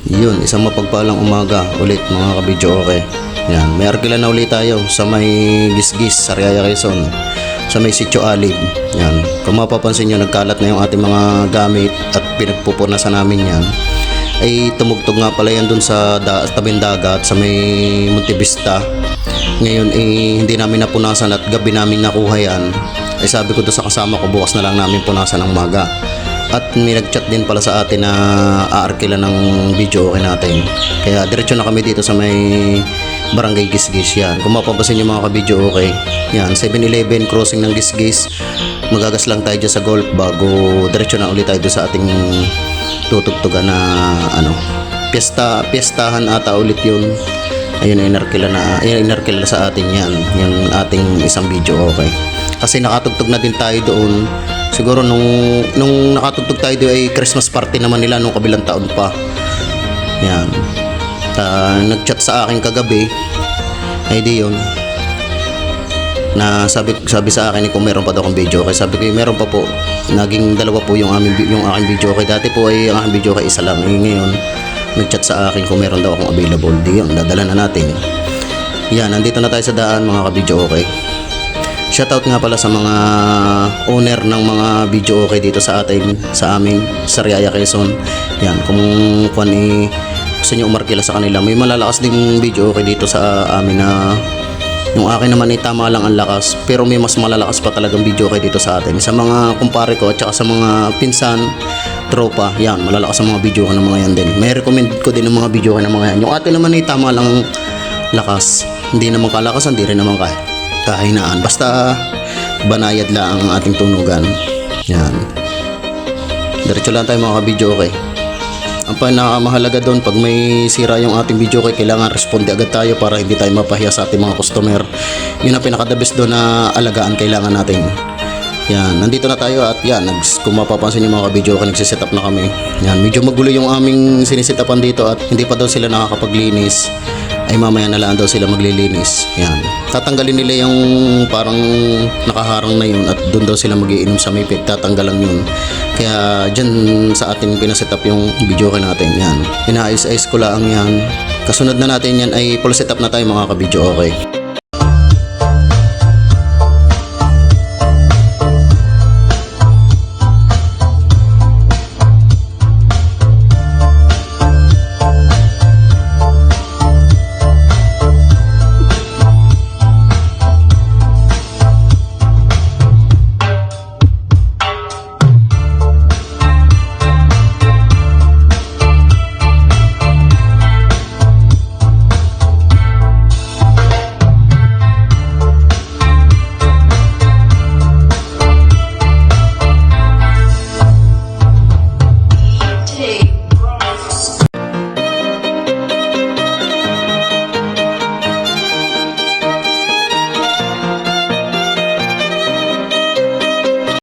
Yun, isang mapagpalang umaga ulit mga kabidyo okay. Yan, may arkila na ulit tayo sa may Gisgis, Sariaya, Quezon. Sa may Sitio Alib. Yan, kung mapapansin nyo, nagkalat na yung ating mga gamit at pinagpupunasan namin yan. Ay tumugtog nga pala yan dun sa tabing dagat sa may Montevista. Ngayon hindi namin napunasan at gabi namin nakuha yan. Ay sabi ko doon sa kasama ko, bukas na lang namin punasan ng maga. At may nag-chat din pala sa atin na aarkila ng video okay natin. Kaya diretso na kami dito sa may Barangay Gisgis yan. Kung mapapansin nyo mga ka-video okay, yan 7-Eleven crossing ng Gisgis. Magagas lang tayo dyan sa golf bago diretso na ulit tayo doon sa ating tutugtugan na piyestahan ata ulit yun. Ayun inarkila sa atin yan, yung ating isang video okay. Kasi nakatugtog na din tayo doon. Siguro nung nakatugtog tayo doon ay Christmas party naman nila nung kabilang taon pa. Yan. Nag-chat sa akin kagabi. Ay di yun. Na sabi sa akin kung meron pa daw akong video okay. Sabi ko meron pa po. Naging dalawa po yung aking video okay. Dati po ay ang aking video okay isa lang. Ngayon nag-chat sa akin kung meron daw akong available. Di yun, dadala na natin. Yan, nandito na tayo sa daan mga ka-video okay. Shoutout nga pala sa mga owner ng mga video okay dito sa amin, Sariaya, Quezon. Yan, kung gusto nyo umarkila sa kanila, may malalakas ding video okay dito sa amin na yung akin naman ay tama lang ang lakas, pero may mas malalakas pa talagang video okay dito sa atin. Sa mga kumpare ko at saka sa mga pinsan, tropa, yan, malalakas ang mga video ko ng mga yan din. May recommend ko din ng mga video ko ng mga yan. Yung atin naman ay tama lang lakas, hindi naman kalakasan, hindi rin naman kahinaan. Basta banayad lang ang ating tunugan. Yan. Diretso lang tayo mga ka-video okay. Ang pinakamahalaga doon, pag may sira yung ating video okay, kailangan responde agad tayo para hindi tayo mapahiya sa ating mga customer. Yun ang pinaka-the best doon na alagaan kailangan natin. Yan, nandito na tayo at yan, kung mapapansin yung mga ka-video okay, nagsiset up na kami. Yan, medyo magulo yung aming sinisetapan dito at hindi pa daw sila nakakapaglinis. Ay mamaya na lang daw sila maglilinis. Yan. Tatanggalin nila yung parang nakaharang na yun at doon daw sila magiinom sa may pit. Tatanggalan yun. Kaya dyan sa atin pinaset up yung video natin. Yan. Inaayos-ayos ko lang yan. Kasunod na natin yan ay full setup na tayo mga ka-video okay.